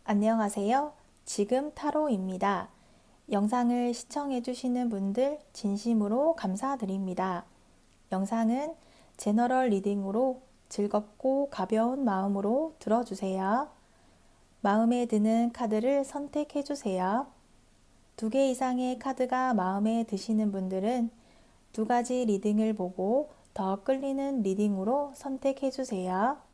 안녕하세요. 지금 타로입니다. 영상을 시청해주시는 분들 진심으로 감사드립니다. 영상은 제너럴 리딩으로 즐겁고 가벼운 마음으로 들어주세요. 마음에 드는 카드를 선택해주세요. 2개 이상의 카드가 마음에 드시는 분들은 2가지 리딩을 보고 더 끌리는 리딩으로 선택해주세요.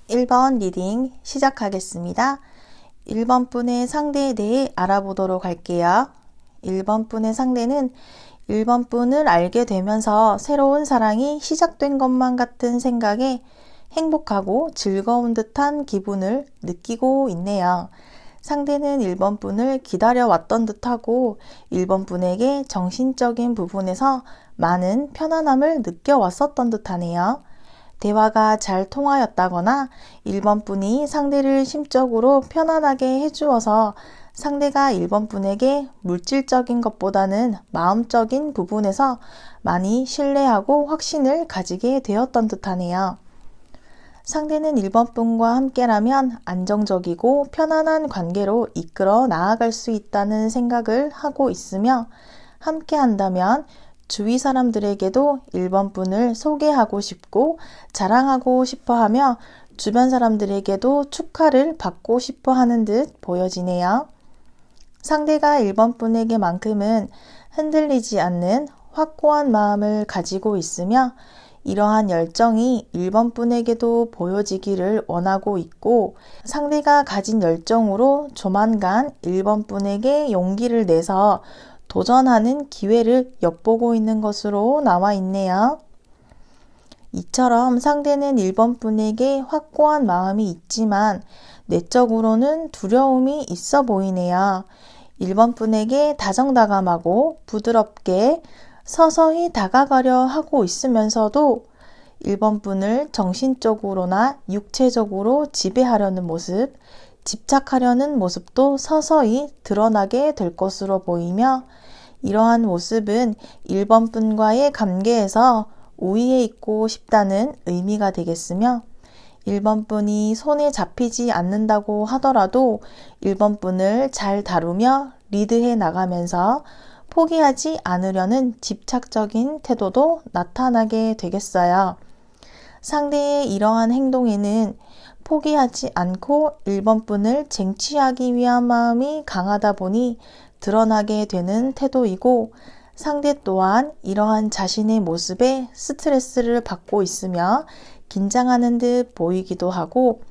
1번 리딩 시작하겠습니다. 1번 분의 상대에 대해 알아보도록 할게요. 1번 분의 상대는 1번 분을 알게 되면서 새로운 사랑이 시작된 것만 같은 생각에 행복하고 즐거운 듯한 기분을 느끼고 있네요. 상대는 1번 분을 기다려왔던 듯하고 1번 분에게 정신적인 부분에서 많은 편안함을 느껴왔었던 듯하네요. 대화가 잘 통하였다거나 1번 분이 상대를 심적으로 편안하게 해주어서 상대가 1번 분에게 물질적인 것보다는 마음적인 부분에서 많이 신뢰하고 확신을 가지게 되었던 듯하네요. 상대는 1번 분과 함께라면 안정적이고 편안한 관계로 이끌어 나아갈 수 있다는 생각을 하고 있으며 함께 한다면 주위 사람들에게도 1번 분을 소개하고 싶고 자랑하고 싶어 하며 주변 사람들에게도 축하를 받고 싶어 하는 듯 보여지네요. 상대가 1번 분에게만큼은 흔들리지 않는 확고한 마음을 가지고 있으며 이러한 열정이 1번 분에게도 보여지기를 원하고 있고 상대가 가진 열정으로 조만간 1번 분에게 용기를 내서 도전하는 기회를 엿보고 있는 것으로 나와 있네요. 이처럼 상대는 1번 분에게 확고한 마음이 있지만 내적으로는 두려움이 있어 보이네요. 1번 분에게 다정다감하고 부드럽게 서서히 다가가려 하고 있으면서도 1번 분을 정신적으로나 육체적으로 지배하려는 모습, 집착하려는 모습도 서서히 드러나게 될 것으로 보이며 이러한 모습은 1번 분과의 관계에서 우위에 있고 싶다는 의미가 되겠으며 1번 분이 손에 잡히지 않는다고 하더라도 1번 분을 잘 다루며 리드해 나가면서 포기하지 않으려는 집착적인 태도도 나타나게 되겠어요. 상대의 이러한 행동에는 포기하지 않고 1번 분을 쟁취하기 위한 마음이 강하다 보니 드러나게 되는 태도이고 상대 또한 이러한 자신의 모습에 스트레스를 받고 있으며 긴장하는 듯 보이기도 하고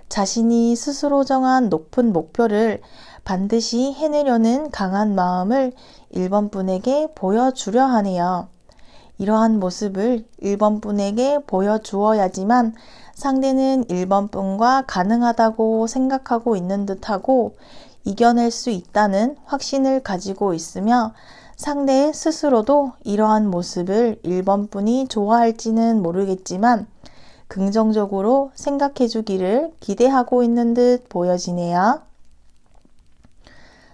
자신이 스스로 정한 높은 목표를 반드시 해내려는 강한 마음을 1번 분에게 보여주려 하네요. 이러한 모습을 1번 분에게 보여주어야지만 상대는 1번 분과 가능하다고 생각하고 있는 듯하고 이겨낼 수 있다는 확신을 가지고 있으며 상대 스스로도 이러한 모습을 1번 분이 좋아할지는 모르겠지만 긍정적으로 생각해 주기를 기대하고 있는 듯 보여지네요.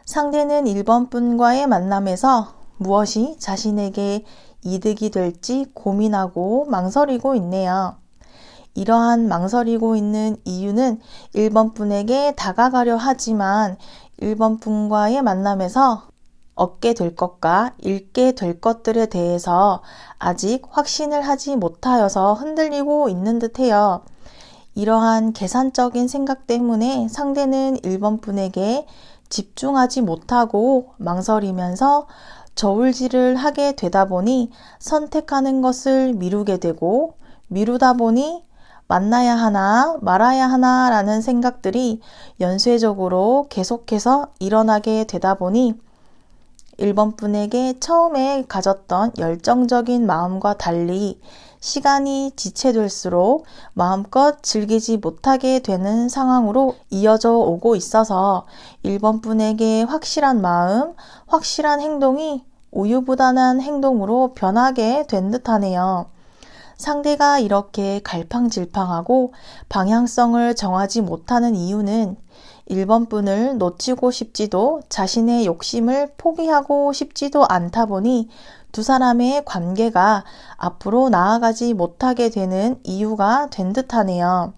상대는 1번 분과의 만남에서 무엇이 자신에게 이득이 될지 고민하고 망설이고 있네요. 이러한 망설이고 있는 이유는 1번 분에게 다가가려 하지만 1번 분과의 만남에서 얻게 될 것과 잃게 될 것들에 대해서 아직 확신을 하지 못하여서 흔들리고 있는 듯해요. 이러한 계산적인 생각 때문에 상대는 1번 분에게 집중하지 못하고 망설이면서 저울질을 하게 되다 보니 선택하는 것을 미루게 되고 미루다 보니 만나야 하나 말아야 하나 라는 생각들이 연쇄적으로 계속해서 일어나게 되다 보니 1번 분에게 처음에 가졌던 열정적인 마음과 달리 시간이 지체될수록 마음껏 즐기지 못하게 되는 상황으로 이어져 오고 있어서 1번 분에게 확실한 마음, 확실한 행동이 우유부단한 행동으로 변하게 된 듯하네요. 상대가 이렇게 갈팡질팡하고 방향성을 정하지 못하는 이유는 1번 분을 놓치고 싶지도 자신의 욕심을 포기하고 싶지도 않다 보니 두 사람의 관계가 앞으로 나아가지 못하게 되는 이유가 된 듯하네요.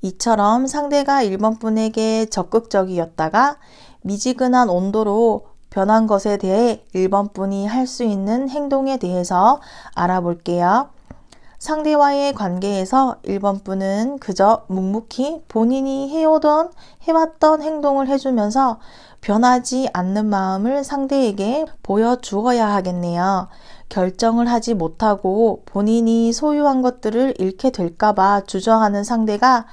이처럼 상대가 1번 분에게 적극적이었다가 미지근한 온도로 변한 것에 대해 1번 분이 할 수 있는 행동에 대해서 알아볼게요. 상대와의 관계에서 1번 분은 그저 묵묵히 본인이 해왔던 행동을 해주면서 변하지 않는 마음을 상대에게 보여주어야 하겠네요. 결정을 하지 못하고 본인이 소유한 것들을 잃게 될까봐 주저하는 상대가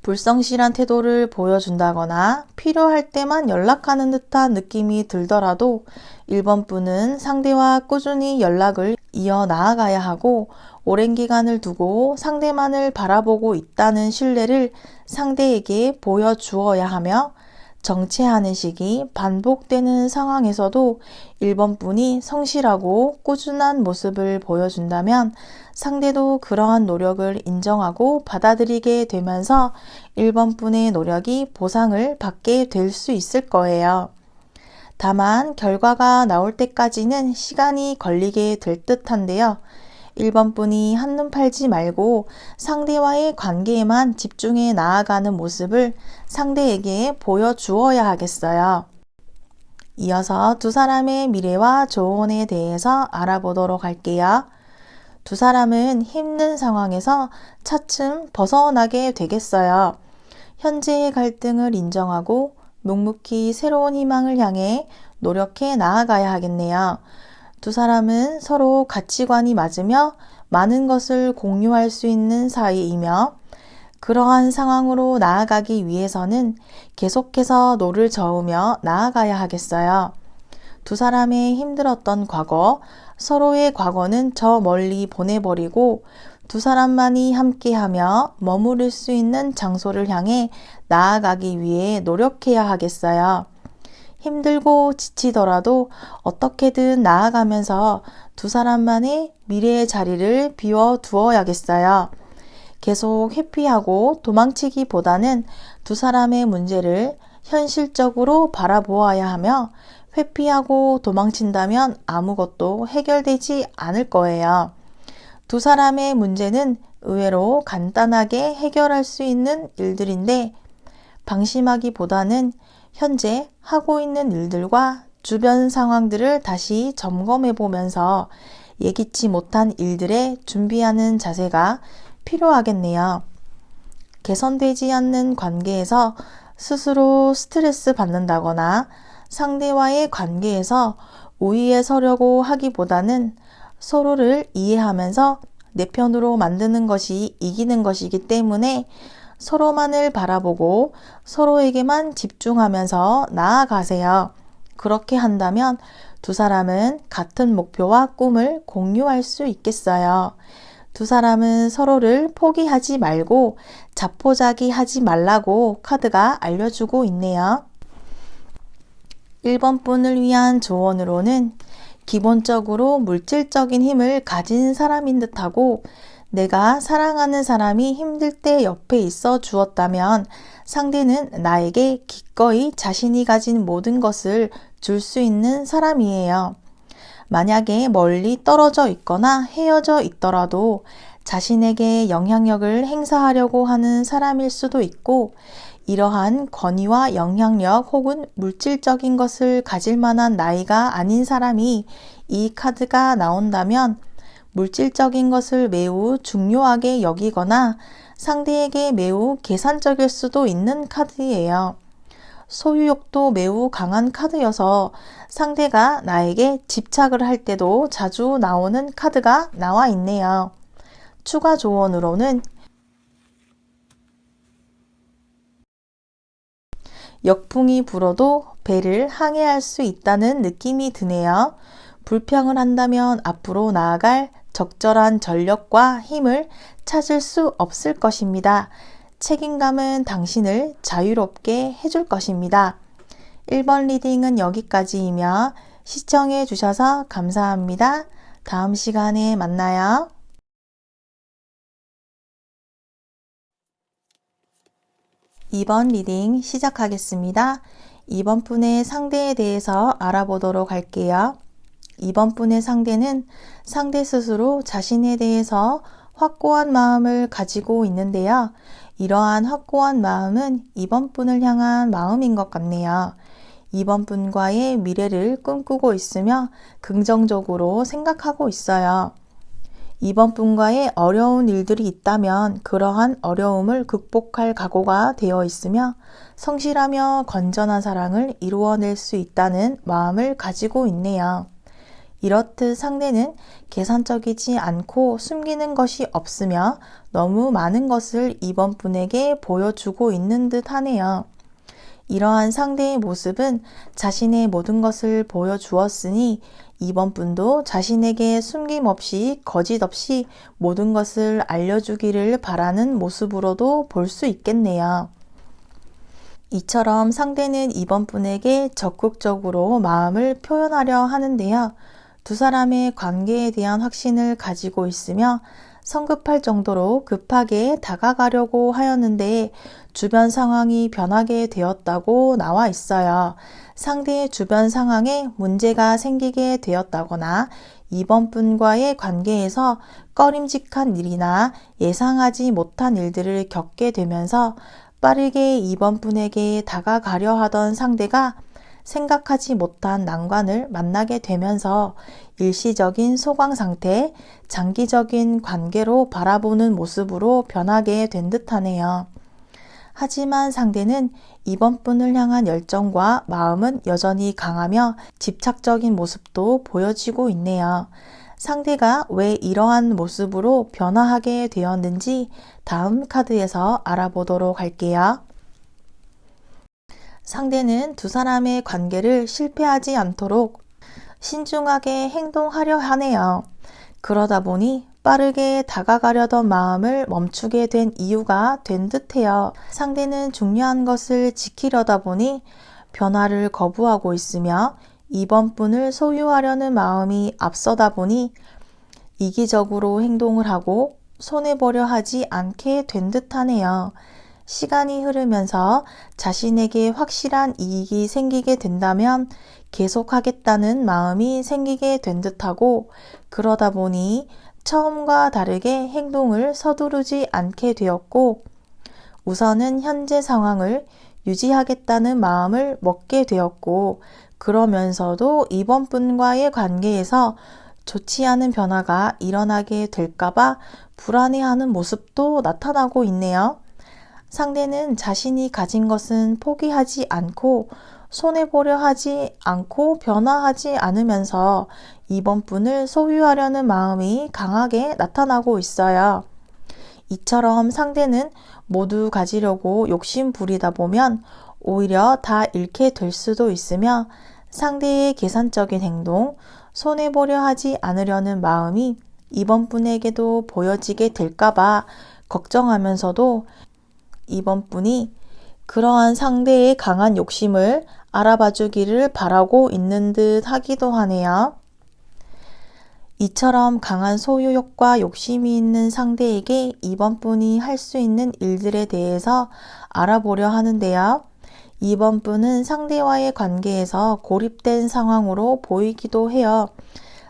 불성실한 태도를 보여준다거나 필요할 때만 연락하는 듯한 느낌이 들더라도 1번 분은 상대와 꾸준히 연락을 이어나가야 하고 오랜 기간을 두고 상대만을 바라보고 있다는 신뢰를 상대에게 보여주어야 하며 정체하는 식이 반복되는 상황에서도 1번 분이 성실하고 꾸준한 모습을 보여준다면 상대도 그러한 노력을 인정하고 받아들이게 되면서 1번 분의 노력이 보상을 받게 될 수 있을 거예요. 다만 결과가 나올 때까지는 시간이 걸리게 될 듯한데요. 1번 분이 한눈 팔지 말고 상대와의 관계에만 집중해 나아가는 모습을 상대에게 보여주어야 하겠어요. 이어서 두 사람의 미래와 조언에 대해서 알아보도록 할게요. 두 사람은 힘든 상황에서 차츰 벗어나게 되겠어요. 현재의 갈등을 인정하고 묵묵히 새로운 희망을 향해 노력해 나아가야 하겠네요. 두 사람은 서로 가치관이 맞으며 많은 것을 공유할 수 있는 사이이며 그러한 상황으로 나아가기 위해서는 계속해서 노를 저으며 나아가야 하겠어요. 두 사람의 힘들었던 과거, 서로의 과거는 저 멀리 보내버리고 두 사람만이 함께하며 머무를 수 있는 장소를 향해 나아가기 위해 노력해야 하겠어요. 힘들고 지치더라도 어떻게든 나아가면서 두 사람만의 미래의 자리를 비워두어야겠어요. 계속 회피하고 도망치기보다는 두 사람의 문제를 현실적으로 바라보아야 하며 회피하고 도망친다면 아무것도 해결되지 않을 거예요. 두 사람의 문제는 의외로 간단하게 해결할 수 있는 일들인데 방심하기보다는 현재 하고 있는 일들과 주변 상황들을 다시 점검해 보면서 예기치 못한 일들에 준비하는 자세가 필요하겠네요. 개선되지 않는 관계에서 스스로 스트레스 받는다거나 상대와의 관계에서 우위에 서려고 하기보다는 서로를 이해하면서 내 편으로 만드는 것이 이기는 것이기 때문에 서로만을 바라보고 서로에게만 집중하면서 나아가세요. 그렇게 한다면 두 사람은 같은 목표와 꿈을 공유할 수 있겠어요. 두 사람은 서로를 포기하지 말고 자포자기 하지 말라고 카드가 알려주고 있네요. 1번 분을 위한 조언으로는 기본적으로 물질적인 힘을 가진 사람인 듯하고 내가 사랑하는 사람이 힘들 때 옆에 있어 주었다면 상대는 나에게 기꺼이 자신이 가진 모든 것을 줄 수 있는 사람이에요. 만약에 멀리 떨어져 있거나 헤어져 있더라도 자신에게 영향력을 행사하려고 하는 사람일 수도 있고 이러한 권위와 영향력 혹은 물질적인 것을 가질 만한 나이가 아닌 사람이 이 카드가 나온다면 물질적인 것을 매우 중요하게 여기거나 상대에게 매우 계산적일 수도 있는 카드예요. 소유욕도 매우 강한 카드여서 상대가 나에게 집착을 할 때도 자주 나오는 카드가 나와 있네요. 추가 조언으로는 역풍이 불어도 배를 항해할 수 있다는 느낌이 드네요. 불평을 한다면 앞으로 나아갈 적절한 전력과 힘을 찾을 수 없을 것입니다. 책임감은 당신을 자유롭게 해줄 것입니다. 1번 리딩은 여기까지이며 시청해 주셔서 감사합니다. 다음 시간에 만나요. 2번 리딩 시작하겠습니다. 2번 분의 상대에 대해서 알아보도록 할게요. 2번 분의 상대는 상대 스스로 자신에 대해서 확고한 마음을 가지고 있는데요. 이러한 확고한 마음은 2번 분을 향한 마음인 것 같네요. 2번 분과의 미래를 꿈꾸고 있으며 긍정적으로 생각하고 있어요. 2번 분과의 어려운 일들이 있다면 그러한 어려움을 극복할 각오가 되어 있으며 성실하며 건전한 사랑을 이루어낼 수 있다는 마음을 가지고 있네요. 이렇듯 상대는 계산적이지 않고 숨기는 것이 없으며 너무 많은 것을 2번 분에게 보여주고 있는 듯 하네요. 이러한 상대의 모습은 자신의 모든 것을 보여주었으니 2번 분도 자신에게 숨김없이 거짓 없이 모든 것을 알려주기를 바라는 모습으로도 볼 수 있겠네요. 이처럼 상대는 2번 분에게 적극적으로 마음을 표현하려 하는데요. 두 사람의 관계에 대한 확신을 가지고 있으며 성급할 정도로 급하게 다가가려고 하였는데 주변 상황이 변하게 되었다고 나와 있어요. 상대의 주변 상황에 문제가 생기게 되었다거나 2번 분과의 관계에서 꺼림직한 일이나 예상하지 못한 일들을 겪게 되면서 빠르게 2번 분에게 다가가려 하던 상대가 생각하지 못한 난관을 만나게 되면서 일시적인 소강 상태, 장기적인 관계로 바라보는 모습으로 변하게 된 듯하네요. 하지만 상대는 2번 분을 향한 열정과 마음은 여전히 강하며 집착적인 모습도 보여지고 있네요. 상대가 왜 이러한 모습으로 변화하게 되었는지 다음 카드에서 알아보도록 할게요. 상대는 두 사람의 관계를 실패하지 않도록 신중하게 행동하려 하네요. 그러다 보니 빠르게 다가가려던 마음을 멈추게 된 이유가 된 듯해요. 상대는 중요한 것을 지키려다 보니 변화를 거부하고 있으며 2번 분을 소유하려는 마음이 앞서다 보니 이기적으로 행동을 하고 손해보려 하지 않게 된 듯하네요. 시간이 흐르면서 자신에게 확실한 이익이 생기게 된다면 계속하겠다는 마음이 생기게 된 듯하고 그러다 보니 처음과 다르게 행동을 서두르지 않게 되었고 우선은 현재 상황을 유지하겠다는 마음을 먹게 되었고 그러면서도 2번 분과의 관계에서 좋지 않은 변화가 일어나게 될까봐 불안해하는 모습도 나타나고 있네요. 상대는 자신이 가진 것은 포기하지 않고 손해보려 하지 않고 변화하지 않으면서 2번 분을 소유하려는 마음이 강하게 나타나고 있어요. 이처럼 상대는 모두 가지려고 욕심 부리다 보면 오히려 다 잃게 될 수도 있으며 상대의 계산적인 행동, 손해보려 하지 않으려는 마음이 2번 분에게도 보여지게 될까봐 걱정하면서도 2번 분이 그러한 상대의 강한 욕심을 알아봐 주기를 바라고 있는 듯 하기도 하네요. 이처럼 강한 소유욕과 욕심이 있는 상대에게 2번 분이 할 수 있는 일들에 대해서 알아보려 하는데요. 2번 분은 상대와의 관계에서 고립된 상황으로 보이기도 해요.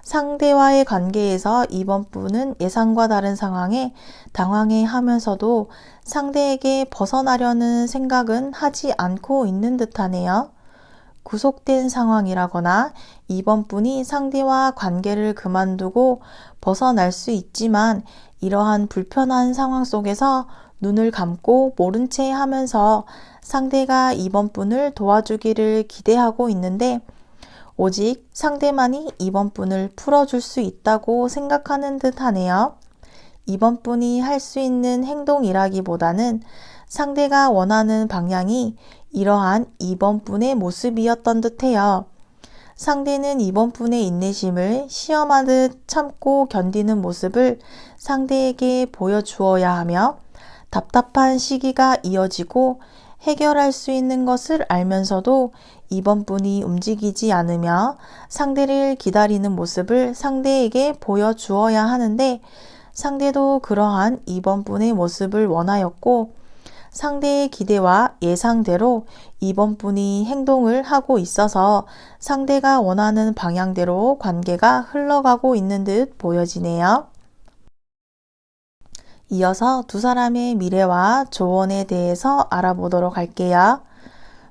상대와의 관계에서 2번 분은 예상과 다른 상황에 당황해 하면서도 상대에게 벗어나려는 생각은 하지 않고 있는 듯하네요. 구속된 상황이라거나 2번 분이 상대와 관계를 그만두고 벗어날 수 있지만 이러한 불편한 상황 속에서 눈을 감고 모른 채 하면서 상대가 2번 분을 도와주기를 기대하고 있는데 오직 상대만이 2번 분을 풀어줄 수 있다고 생각하는 듯 하네요. 2번 분이 할 수 있는 행동이라기보다는 상대가 원하는 방향이 이러한 2번 분의 모습이었던 듯해요. 상대는 2번 분의 인내심을 시험하듯 참고 견디는 모습을 상대에게 보여주어야 하며 답답한 시기가 이어지고 해결할 수 있는 것을 알면서도 2번 분이 움직이지 않으며 상대를 기다리는 모습을 상대에게 보여주어야 하는데 상대도 그러한 2번 분의 모습을 원하였고 상대의 기대와 예상대로 이번 분이 행동을 하고 있어서 상대가 원하는 방향대로 관계가 흘러가고 있는 듯 보여지네요. 이어서 두 사람의 미래와 조언에 대해서 알아보도록 할게요.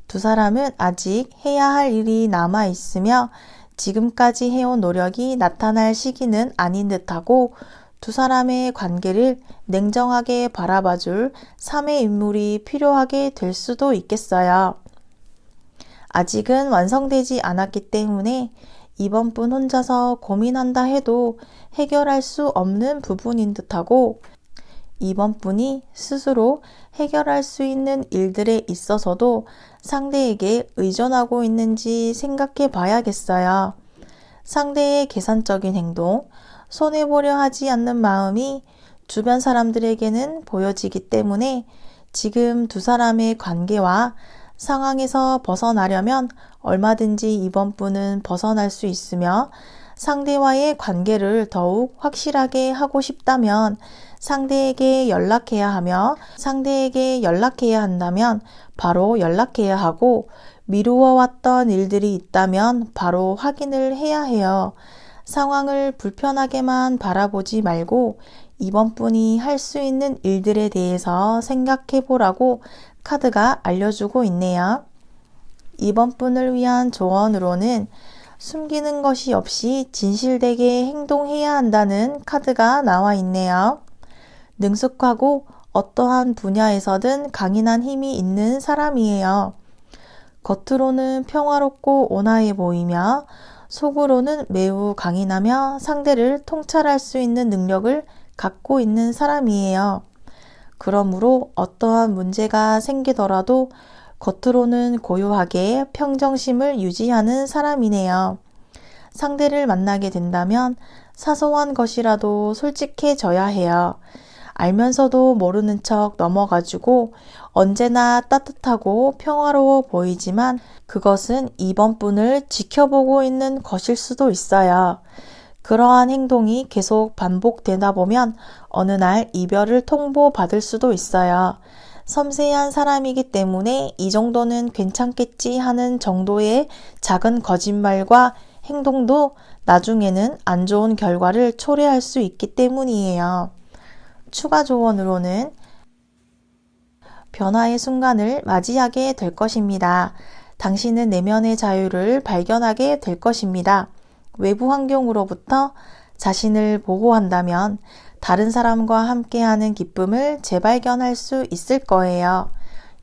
두 사람은 아직 해야 할 일이 남아 있으며 지금까지 해온 노력이 나타날 시기는 아닌 듯하고 두 사람의 관계를 냉정하게 바라봐줄 3의 인물이 필요하게 될 수도 있겠어요. 아직은 완성되지 않았기 때문에 이번 분 혼자서 고민한다 해도 해결할 수 없는 부분인 듯하고 이번 분이 스스로 해결할 수 있는 일들에 있어서도 상대에게 의존하고 있는지 생각해 봐야겠어요. 상대의 계산적인 행동, 손해보려 하지 않는 마음이 주변 사람들에게는 보여지기 때문에 지금 두 사람의 관계와 상황에서 벗어나려면 얼마든지 이번 분은 벗어날 수 있으며 상대와의 관계를 더욱 확실하게 하고 싶다면 상대에게 연락해야 하며 상대에게 연락해야 한다면 바로 연락해야 하고 미루어왔던 일들이 있다면 바로 확인을 해야 해요. 상황을 불편하게만 바라보지 말고 이번 분이 할 수 있는 일들에 대해서 생각해 보라고 카드가 알려주고 있네요. 이번 분을 위한 조언으로는 숨기는 것이 없이 진실되게 행동해야 한다는 카드가 나와 있네요. 능숙하고 어떠한 분야에서든 강인한 힘이 있는 사람이에요. 겉으로는 평화롭고 온화해 보이며 속으로는 매우 강인하며 상대를 통찰할 수 있는 능력을 갖고 있는 사람이에요. 그러므로 어떠한 문제가 생기더라도 겉으로는 고요하게 평정심을 유지하는 사람이네요. 상대를 만나게 된다면 사소한 것이라도 솔직해져야 해요. 알면서도 모르는 척 넘어가지고 언제나 따뜻하고 평화로워 보이지만 그것은 이번 분을 지켜보고 있는 것일 수도 있어요. 그러한 행동이 계속 반복되다 보면 어느 날 이별을 통보받을 수도 있어요. 섬세한 사람이기 때문에 이 정도는 괜찮겠지 하는 정도의 작은 거짓말과 행동도 나중에는 안 좋은 결과를 초래할 수 있기 때문이에요. 추가 조언으로는 변화의 순간을 맞이하게 될 것입니다. 당신은 내면의 자유를 발견하게 될 것입니다. 외부 환경으로부터 자신을 보호한다면 다른 사람과 함께하는 기쁨을 재발견할 수 있을 거예요.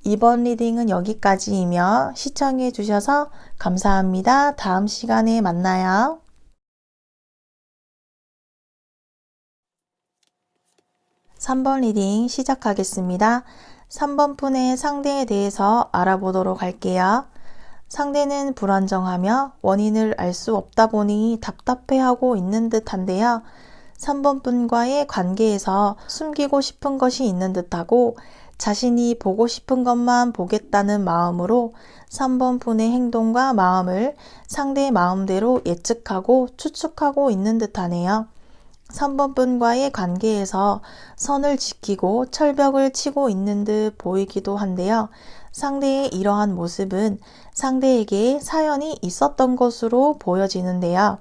이번 리딩은 여기까지이며 시청해 주셔서 감사합니다. 다음 시간에 만나요. 3번 리딩 시작하겠습니다. 3번 분의 상대에 대해서 알아보도록 할게요. 상대는 불안정하며 원인을 알 수 없다 보니 답답해하고 있는 듯한데요. 3번 분과의 관계에서 숨기고 싶은 것이 있는 듯하고 자신이 보고 싶은 것만 보겠다는 마음으로 3번 분의 행동과 마음을 상대의 마음대로 예측하고 추측하고 있는 듯하네요. 3번 분과의 관계에서 선을 지키고 철벽을 치고 있는 듯 보이기도 한데요. 상대의 이러한 모습은 상대에게 사연이 있었던 것으로 보여지는데요.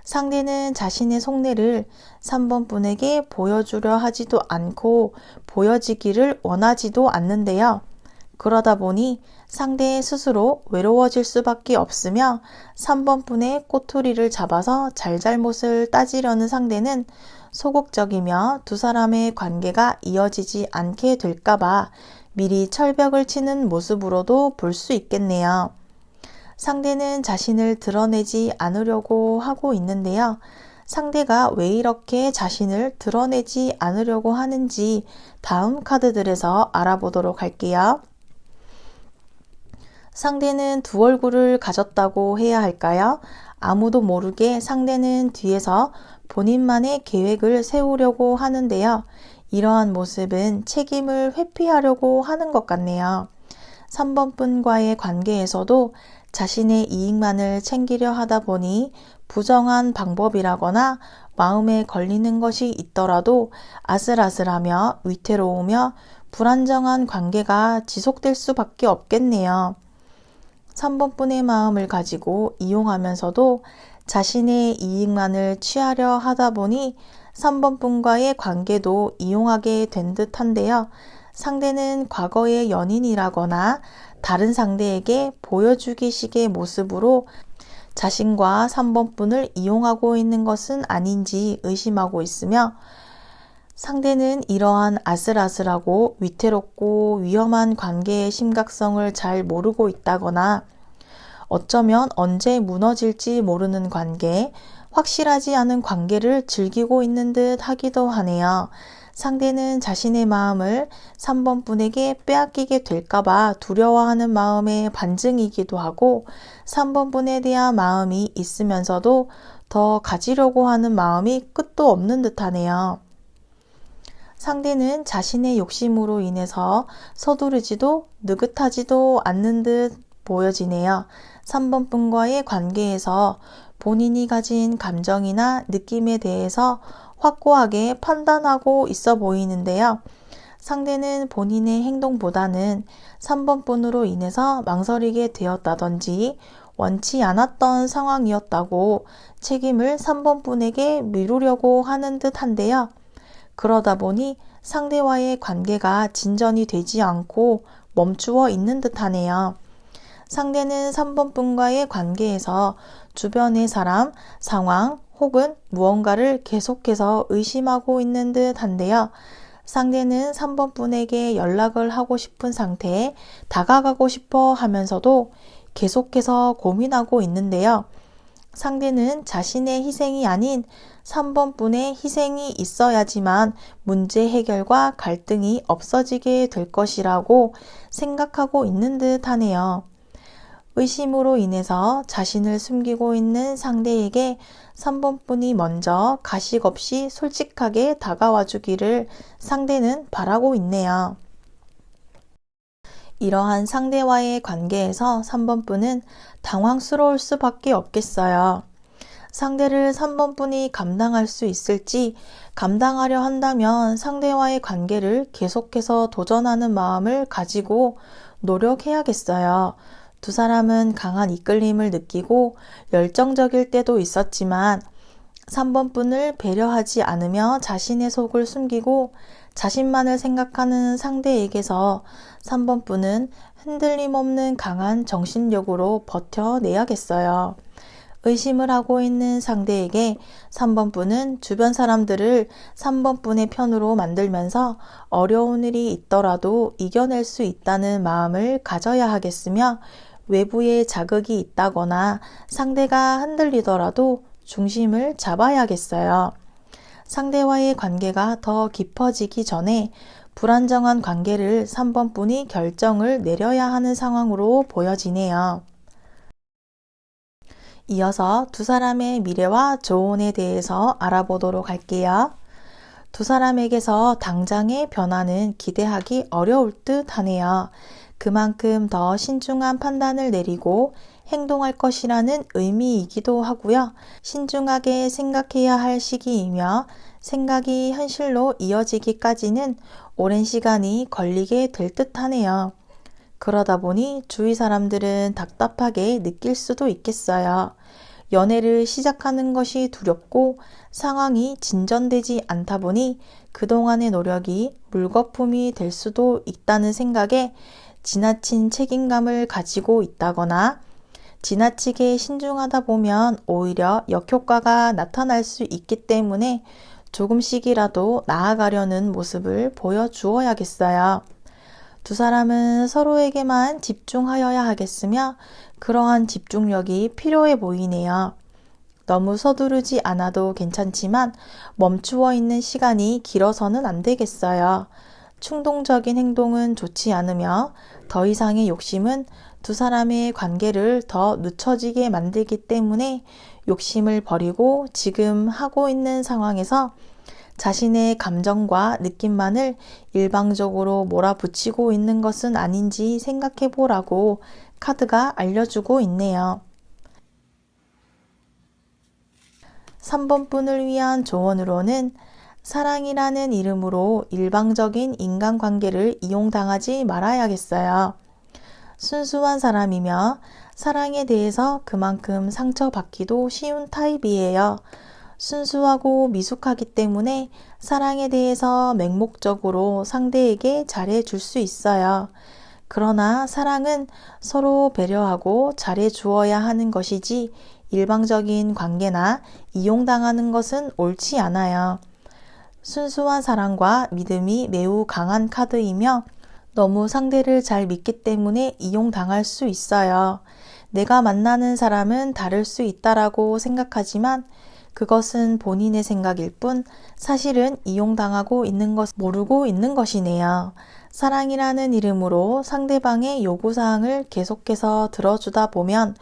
상대는 자신의 속내를 3번 분에게 보여주려 하지도 않고 보여지기를 원하지도 않는데요. 그러다 보니 상대 스스로 외로워질 수밖에 없으며 3번 분의 꼬투리를 잡아서 잘잘못을 따지려는 상대는 소극적이며 두 사람의 관계가 이어지지 않게 될까봐 미리 철벽을 치는 모습으로도 볼 수 있겠네요. 상대는 자신을 드러내지 않으려고 하고 있는데요. 상대가 왜 이렇게 자신을 드러내지 않으려고 하는지 다음 카드들에서 알아보도록 할게요. 상대는 두 얼굴을 가졌다고 해야 할까요? 아무도 모르게 상대는 뒤에서 본인만의 계획을 세우려고 하는데요. 이러한 모습은 책임을 회피하려고 하는 것 같네요. 3번 분과의 관계에서도 자신의 이익만을 챙기려 하다 보니 부정한 방법이라거나 마음에 걸리는 것이 있더라도 아슬아슬하며 위태로우며 불안정한 관계가 지속될 수밖에 없겠네요. 3번 분의 마음을 가지고 이용하면서도 자신의 이익만을 취하려 하다 보니 3번 분과의 관계도 이용하게 된 듯한데요. 상대는 과거의 연인이라거나 다른 상대에게 보여주기식의 모습으로 자신과 3번 분을 이용하고 있는 것은 아닌지 의심하고 있으며, 상대는 이러한 아슬아슬하고 위태롭고 위험한 관계의 심각성을 잘 모르고 있다거나 어쩌면 언제 무너질지 모르는 관계, 확실하지 않은 관계를 즐기고 있는 듯 하기도 하네요. 상대는 자신의 마음을 3번 분에게 빼앗기게 될까봐 두려워하는 마음의 반증이기도 하고, 3번 분에 대한 마음이 있으면서도 더 가지려고 하는 마음이 끝도 없는 듯하네요. 상대는 자신의 욕심으로 인해서 서두르지도 느긋하지도 않는 듯 보여지네요. 3번 분과의 관계에서 본인이 가진 감정이나 느낌에 대해서 확고하게 판단하고 있어 보이는데요. 상대는 본인의 행동보다는 3번 분으로 인해서 망설이게 되었다든지 원치 않았던 상황이었다고 책임을 3번 분에게 미루려고 하는 듯한데요. 그러다 보니 상대와의 관계가 진전이 되지 않고 멈추어 있는 듯하네요. 상대는 3번 분과의 관계에서 주변의 사람, 상황 혹은 무언가를 계속해서 의심하고 있는 듯한데요. 상대는 3번 분에게 연락을 하고 싶은 상태에 다가가고 싶어 하면서도 계속해서 고민하고 있는데요. 상대는 자신의 희생이 아닌 3번 분의 희생이 있어야지만 문제 해결과 갈등이 없어지게 될 것이라고 생각하고 있는 듯 하네요. 의심으로 인해서 자신을 숨기고 있는 상대에게 3번 분이 먼저 가식 없이 솔직하게 다가와 주기를 상대는 바라고 있네요. 이러한 상대와의 관계에서 3번 분은 당황스러울 수밖에 없겠어요. 상대를 3번 분이 감당할 수 있을지, 감당하려 한다면 상대와의 관계를 계속해서 도전하는 마음을 가지고 노력해야겠어요. 두 사람은 강한 이끌림을 느끼고 열정적일 때도 있었지만 3번 분을 배려하지 않으며 자신의 속을 숨기고 자신만을 생각하는 상대에게서 3번 분은 흔들림 없는 강한 정신력으로 버텨내야겠어요. 의심을 하고 있는 상대에게 3번 분은 주변 사람들을 3번 분의 편으로 만들면서 어려운 일이 있더라도 이겨낼 수 있다는 마음을 가져야 하겠으며, 외부에 자극이 있다거나 상대가 흔들리더라도 중심을 잡아야겠어요. 상대와의 관계가 더 깊어지기 전에 불안정한 관계를 3번 분이 결정을 내려야 하는 상황으로 보여지네요. 이어서 두 사람의 미래와 조언에 대해서 알아보도록 할게요. 두 사람에게서 당장의 변화는 기대하기 어려울 듯 하네요. 그만큼 더 신중한 판단을 내리고 행동할 것이라는 의미이기도 하고요. 신중하게 생각해야 할 시기이며 생각이 현실로 이어지기까지는 오랜 시간이 걸리게 될 듯하네요. 그러다 보니 주위 사람들은 답답하게 느낄 수도 있겠어요. 연애를 시작하는 것이 두렵고 상황이 진전되지 않다 보니 그동안의 노력이 물거품이 될 수도 있다는 생각에 지나친 책임감을 가지고 있다거나 지나치게 신중하다 보면 오히려 역효과가 나타날 수 있기 때문에 조금씩이라도 나아가려는 모습을 보여주어야겠어요. 두 사람은 서로에게만 집중하여야 하겠으며 그러한 집중력이 필요해 보이네요. 너무 서두르지 않아도 괜찮지만 멈추어 있는 시간이 길어서는 안 되겠어요. 충동적인 행동은 좋지 않으며 더 이상의 욕심은 두 사람의 관계를 더 늦춰지게 만들기 때문에 욕심을 버리고 지금 하고 있는 상황에서 자신의 감정과 느낌만을 일방적으로 몰아붙이고 있는 것은 아닌지 생각해 보라고 카드가 알려주고 있네요. 3번 분을 위한 조언으로는 사랑이라는 이름으로 일방적인 인간관계를 이용당하지 말아야겠어요. 순수한 사람이며 사랑에 대해서 그만큼 상처받기도 쉬운 타입이에요. 순수하고 미숙하기 때문에 사랑에 대해서 맹목적으로 상대에게 잘해줄 수 있어요. 그러나 사랑은 서로 배려하고 잘해주어야 하는 것이지 일방적인 관계나 이용당하는 것은 옳지 않아요. 순수한 사랑과 믿음이 매우 강한 카드이며 너무 상대를 잘 믿기 때문에 이용당할 수 있어요. 내가 만나는 사람은 다를 수 있다라고 생각하지만 그것은 본인의 생각일 뿐 사실은 이용당하고 있는 것 모르고 있는 것이네요. 사랑이라는 이름으로 상대방의 요구사항을 계속해서 들어주다 보면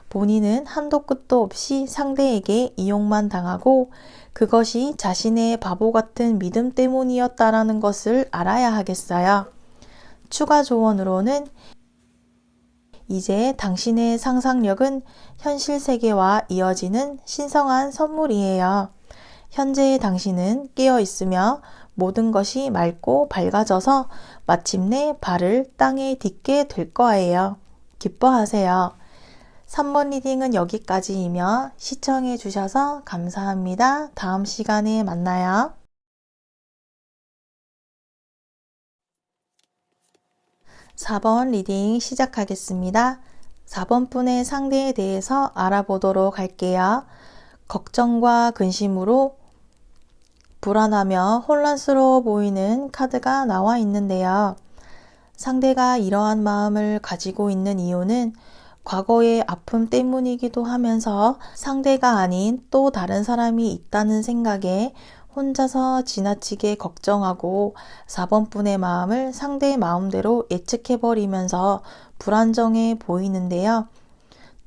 본인은 한도 끝도 없이 상대에게 이용만 당하고 그것이 자신의 바보 같은 믿음 때문이었다라는 것을 알아야 하겠어요. 추가 조언으로는 이제 당신의 상상력은 현실 세계와 이어지는 신성한 선물이에요. 현재의 당신은 깨어 있으며 모든 것이 맑고 밝아져서 마침내 발을 땅에 딛게 될 거예요. 기뻐하세요. 3번 리딩은 여기까지이며 시청해 주셔서 감사합니다. 다음 시간에 만나요. 4번 리딩 시작하겠습니다. 4번 분의 상대에 대해서 알아보도록 할게요. 걱정과 근심으로 불안하며 혼란스러워 보이는 카드가 나와 있는데요. 상대가 이러한 마음을 가지고 있는 이유는 과거의 아픔 때문이기도 하면서 상대가 아닌 또 다른 사람이 있다는 생각에 혼자서 지나치게 걱정하고 4번 분의 마음을 상대의 마음대로 예측해버리면서 불안정해 보이는데요.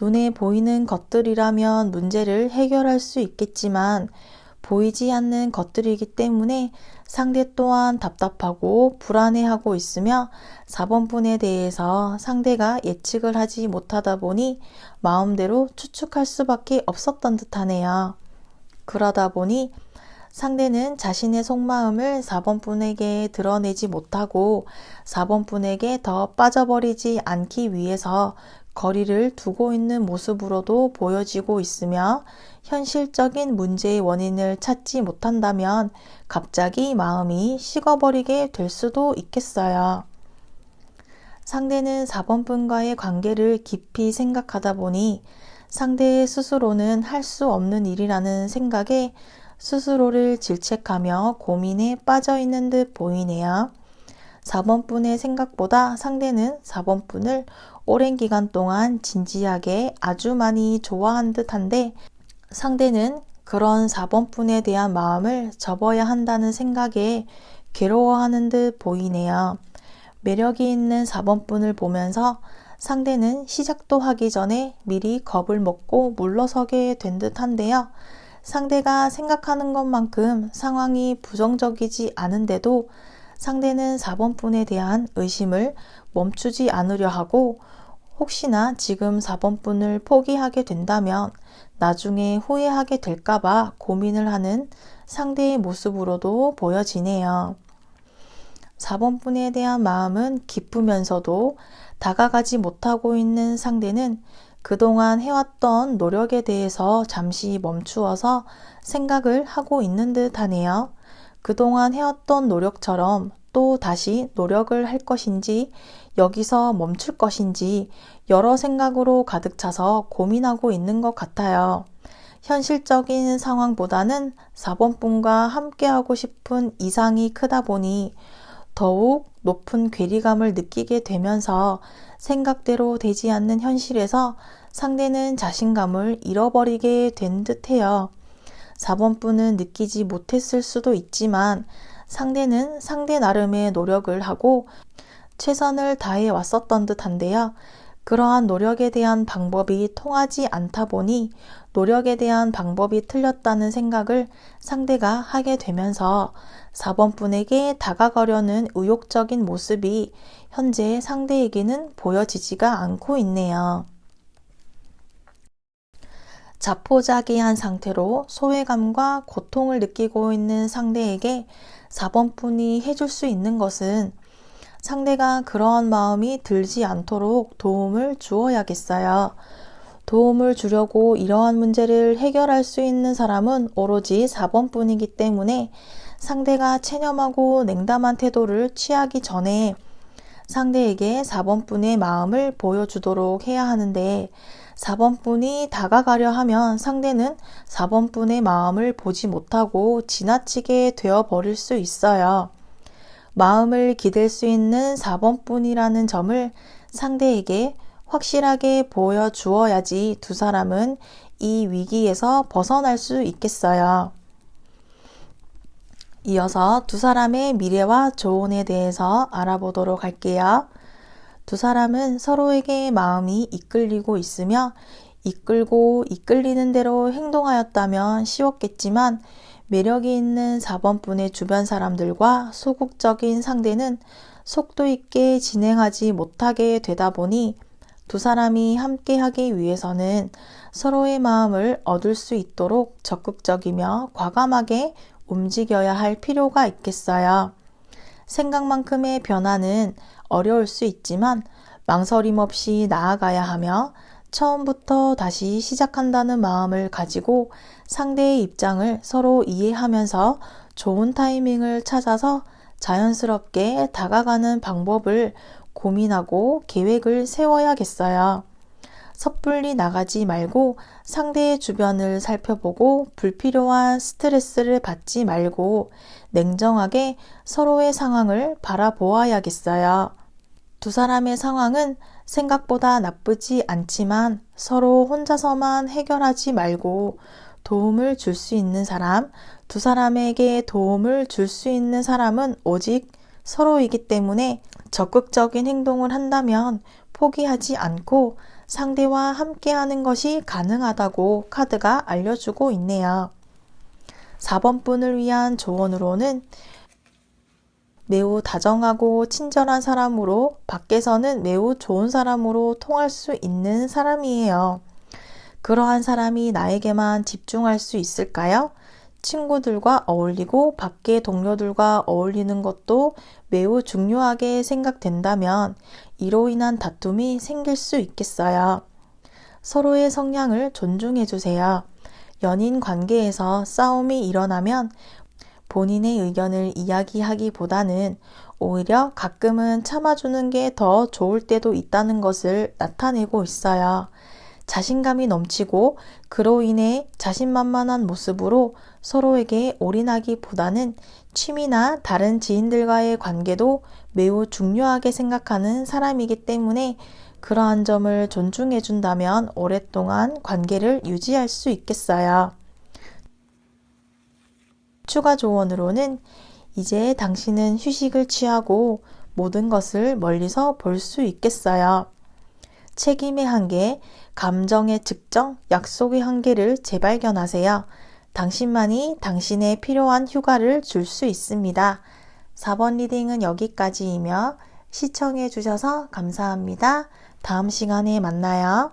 눈에 보이는 것들이라면 문제를 해결할 수 있겠지만 보이지 않는 것들이기 때문에 상대 또한 답답하고 불안해하고 있으며 4번 분에 대해서 상대가 예측을 하지 못하다 보니 마음대로 추측할 수밖에 없었던 듯하네요. 그러다 보니 상대는 자신의 속마음을 4번 분에게 드러내지 못하고 4번 분에게 더 빠져버리지 않기 위해서 거리를 두고 있는 모습으로도 보여지고 있으며 현실적인 문제의 원인을 찾지 못한다면 갑자기 마음이 식어버리게 될 수도 있겠어요. 상대는 4번 분과의 관계를 깊이 생각하다 보니 상대 스스로는 할 수 없는 일이라는 생각에 스스로를 질책하며 고민에 빠져 있는 듯 보이네요. 4번 분의 생각보다 상대는 4번 분을 오랜 기간 동안 진지하게 아주 많이 좋아한 듯한데 상대는 그런 4번 분에 대한 마음을 접어야 한다는 생각에 괴로워하는 듯 보이네요. 매력이 있는 4번 분을 보면서 상대는 시작도 하기 전에 미리 겁을 먹고 물러서게 된 듯한데요. 상대가 생각하는 것만큼 상황이 부정적이지 않은데도 상대는 4번 분에 대한 의심을 멈추지 않으려 하고 혹시나 지금 4번 분을 포기하게 된다면 나중에 후회하게 될까봐 고민을 하는 상대의 모습으로도 보여지네요. 4번 분에 대한 마음은 기쁘면서도 다가가지 못하고 있는 상대는 그동안 해왔던 노력에 대해서 잠시 멈추어서 생각을 하고 있는 듯 하네요. 그동안 해왔던 노력처럼 또 다시 노력을 할 것인지 여기서 멈출 것인지 여러 생각으로 가득 차서 고민하고 있는 것 같아요. 현실적인 상황보다는 4번 분과 함께하고 싶은 이상이 크다 보니 더욱 높은 괴리감을 느끼게 되면서 생각대로 되지 않는 현실에서 상대는 자신감을 잃어버리게 된 듯해요. 4번 분은 느끼지 못했을 수도 있지만 상대는 상대 나름의 노력을 하고 최선을 다해 왔었던 듯한데요. 그러한 노력에 대한 방법이 통하지 않다 보니 노력에 대한 방법이 틀렸다는 생각을 상대가 하게 되면서 4번 분에게 다가가려는 의욕적인 모습이 현재 상대에게는 보여지지가 않고 있네요. 자포자기한 상태로 소외감과 고통을 느끼고 있는 상대에게 4번분이 해줄 수 있는 것은 상대가 그러한 마음이 들지 않도록 도움을 주어야겠어요. 도움을 주려고 이러한 문제를 해결할 수 있는 사람은 오로지 4번뿐이기 때문에 상대가 체념하고 냉담한 태도를 취하기 전에 상대에게 4번뿐의 마음을 보여주도록 해야 하는데 4번뿐이 다가가려 하면 상대는 4번뿐의 마음을 보지 못하고 지나치게 되어버릴 수 있어요. 마음을 기댈 수 있는 4번뿐이라는 점을 상대에게 확실하게 보여주어야지 두 사람은 이 위기에서 벗어날 수 있겠어요. 이어서 두 사람의 미래와 조언에 대해서 알아보도록 할게요. 두 사람은 서로에게 마음이 이끌리고 있으며 이끌고 이끌리는 대로 행동하였다면 쉬웠겠지만 매력이 있는 4번뿐의 주변 사람들과 소극적인 상대는 속도 있게 진행하지 못하게 되다 보니 두 사람이 함께 하기 위해서는 서로의 마음을 얻을 수 있도록 적극적이며 과감하게 움직여야 할 필요가 있겠어요. 생각만큼의 변화는 어려울 수 있지만 망설임 없이 나아가야 하며 처음부터 다시 시작한다는 마음을 가지고 상대의 입장을 서로 이해하면서 좋은 타이밍을 찾아서 자연스럽게 다가가는 방법을 고민하고 계획을 세워야겠어요. 섣불리 나가지 말고 상대의 주변을 살펴보고 불필요한 스트레스를 받지 말고 냉정하게 서로의 상황을 바라보아야겠어요. 두 사람의 상황은 생각보다 나쁘지 않지만 서로 혼자서만 해결하지 말고 도움을 줄 수 있는 사람, 두 사람에게 도움을 줄 수 있는 사람은 오직 서로이기 때문에 적극적인 행동을 한다면 포기하지 않고 상대와 함께하는 것이 가능하다고 카드가 알려주고 있네요. 4번분을 위한 조언으로는 매우 다정하고 친절한 사람으로 밖에서는 매우 좋은 사람으로 통할 수 있는 사람이에요. 그러한 사람이 나에게만 집중할 수 있을까요? 친구들과 어울리고 밖의 동료들과 어울리는 것도 매우 중요하게 생각된다면 이로 인한 다툼이 생길 수 있겠어요. 서로의 성향을 존중해 주세요. 연인 관계에서 싸움이 일어나면 본인의 의견을 이야기하기보다는 오히려 가끔은 참아주는 게 더 좋을 때도 있다는 것을 나타내고 있어요. 자신감이 넘치고 그로 인해 자신만만한 모습으로 서로에게 올인하기보다는 취미나 다른 지인들과의 관계도 매우 중요하게 생각하는 사람이기 때문에 그러한 점을 존중해 준다면 오랫동안 관계를 유지할 수 있겠어요. 추가 조언으로는 이제 당신은 휴식을 취하고 모든 것을 멀리서 볼 수 있겠어요. 책임의 한계, 감정의 측정, 약속의 한계를 재발견하세요. 당신만이 당신의 필요한 휴가를 줄 수 있습니다. 4번 리딩은 여기까지이며 시청해 주셔서 감사합니다. 다음 시간에 만나요.